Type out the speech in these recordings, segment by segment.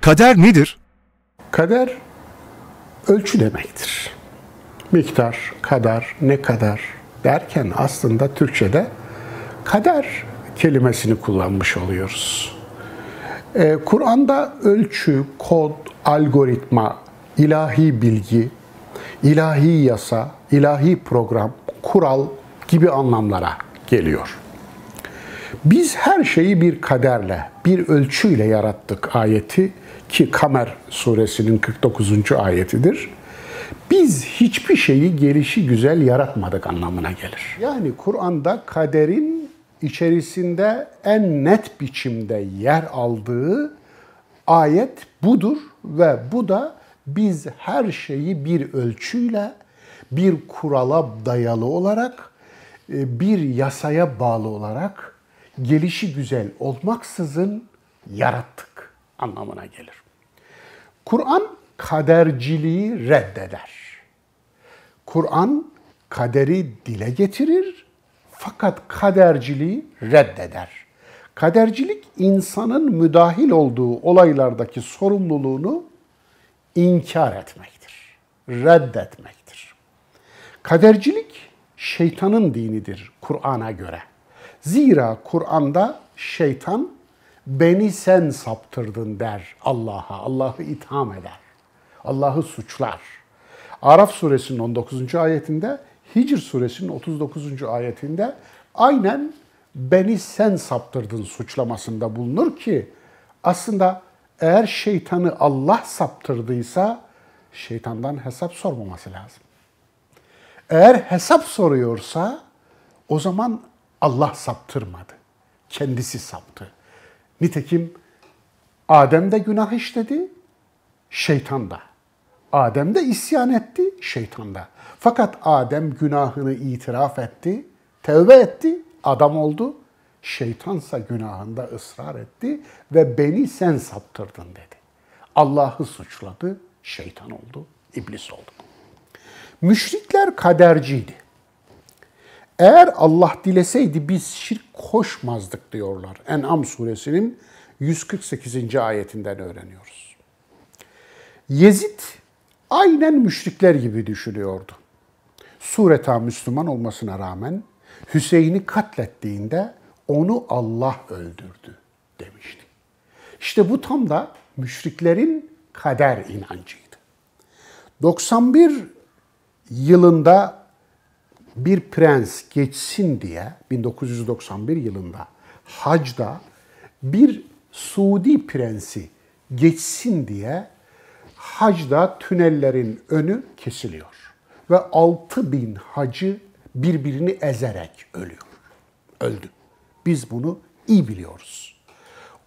Kader nedir? Kader ölçü demektir. Miktar, kadar, ne kadar derken aslında Türkçe'de kader kelimesini kullanmış oluyoruz. Kur'an'da ölçü, kod, algoritma, ilahi bilgi, ilahi yasa, ilahi program, kural gibi anlamlara geliyor. Biz her şeyi bir kaderle, bir ölçüyle yarattık ayeti ki Kamer suresinin 49. ayetidir. Biz hiçbir şeyi gelişigüzel yaratmadık anlamına gelir. Yani Kur'an'da kaderin içerisinde en net biçimde yer aldığı ayet budur ve bu da biz her şeyi bir ölçüyle, bir kurala dayalı olarak, bir yasaya bağlı olarak gelişigüzel olmaksızın yarattık anlamına gelir. Kur'an kaderciliği reddeder. Kur'an kaderi dile getirir fakat kaderciliği reddeder. Kadercilik insanın müdahil olduğu olaylardaki sorumluluğunu inkar etmektir, reddetmektir. Kadercilik şeytanın dinidir Kur'an'a göre. Zira Kur'an'da şeytan beni sen saptırdın der Allah'a, Allah'ı itham eder, Allah'ı suçlar. Araf suresinin 19. ayetinde, Hicr suresinin 39. ayetinde aynen beni sen saptırdın suçlamasında bulunur ki aslında eğer şeytanı Allah saptırdıysa şeytandan hesap sormaması lazım. Eğer hesap soruyorsa o zaman Allah saptırmadı. Kendisi saptı. Nitekim Adem de günah işledi, şeytan da. Adem de isyan etti, şeytan da. Fakat Adem günahını itiraf etti, tevbe etti, adam oldu. Şeytansa günahında ısrar etti ve beni sen saptırdın dedi. Allah'ı suçladı, şeytan oldu, iblis oldu. Müşrikler kaderciydi. Eğer Allah dileseydi biz şirk koşmazdık diyorlar. En'am suresinin 148. ayetinden öğreniyoruz. Yezid aynen müşrikler gibi düşünüyordu. Sureta Müslüman olmasına rağmen Hüseyin'i katlettiğinde onu Allah öldürdü demişti. İşte bu tam da müşriklerin kader inancıydı. 91 yılında bir prens geçsin diye 1991 yılında hacda bir Suudi prensi geçsin diye hacda tünellerin önü kesiliyor. Ve 6.000 hacı birbirini ezerek öldü. Biz bunu iyi biliyoruz.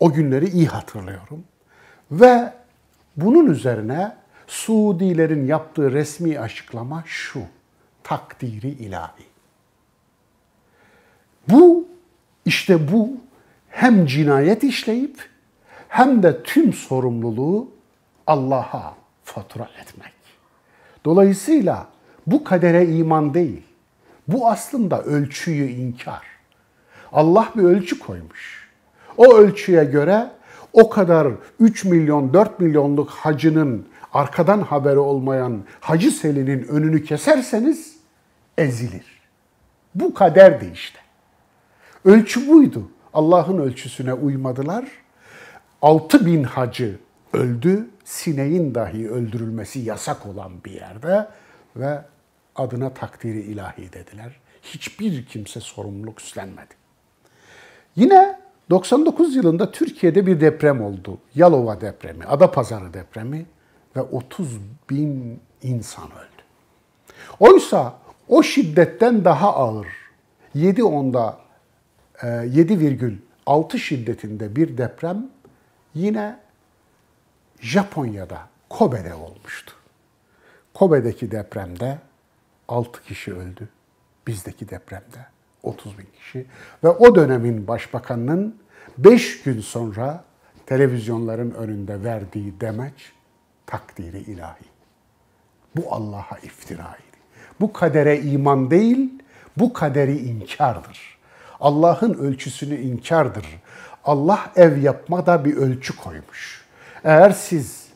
O günleri iyi hatırlıyorum. Ve bunun üzerine Suudilerin yaptığı resmi açıklama şu: takdiri ilahi. İşte bu hem cinayet işleyip hem de tüm sorumluluğu Allah'a fatura etmek. Dolayısıyla bu kadere iman değil. Bu aslında ölçüyü inkar. Allah bir ölçü koymuş. O ölçüye göre o kadar 3 milyon, 4 milyonluk hacının arkadan haberi olmayan Hacı Selin'in önünü keserseniz ezilir. Bu kaderdi işte. Ölçü buydu. Allah'ın ölçüsüne uymadılar. 6.000 hacı öldü. Sineğin dahi öldürülmesi yasak olan bir yerde ve adına takdiri ilahi dediler. Hiçbir kimse sorumluluk üstlenmedi. Yine 99 yılında Türkiye'de bir deprem oldu. Yalova depremi, Adapazarı depremi ve 30.000 insan öldü. Oysa o şiddetten daha ağır 7,6 şiddetinde bir deprem yine Japonya'da, Kobe'de olmuştu. Kobe'deki depremde 6 kişi öldü. Bizdeki depremde 30.000 kişi. Ve o dönemin başbakanının 5 gün sonra televizyonların önünde verdiği demeç takdiri ilahi. Bu Allah'a iftiraydı. Bu kadere iman değil, bu kaderi inkardır. Allah'ın ölçüsünü inkardır. Allah ev yapmada bir ölçü koymuş. Eğer siz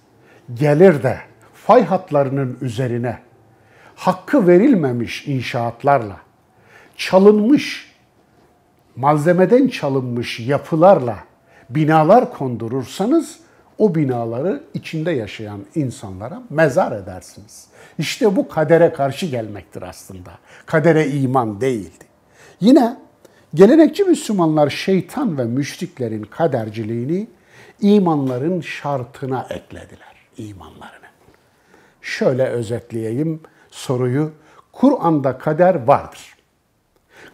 gelir de fay hatlarının üzerine hakkı verilmemiş inşaatlarla, çalınmış, malzemeden çalınmış yapılarla binalar kondurursanız o binaları içinde yaşayan insanlara mezar edersiniz. İşte bu kadere karşı gelmektir aslında. Kadere iman değildi. Yine gelenekçi Müslümanlar şeytan ve müşriklerin kaderciliğini imanların şartına eklediler. İmanlarını. Şöyle özetleyeyim soruyu. Kur'an'da kader vardır.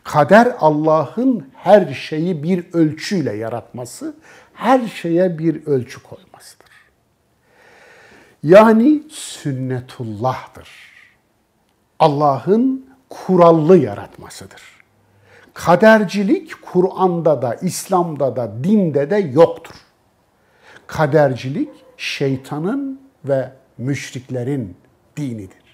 Kader Allah'ın her şeyi bir ölçüyle yaratması, her şeye bir ölçü koymasıdır. Yani sünnetullah'tır. Allah'ın kurallı yaratmasıdır. Kadercilik Kur'an'da da, İslam'da da, dinde de yoktur. Kadercilik şeytanın ve müşriklerin dinidir.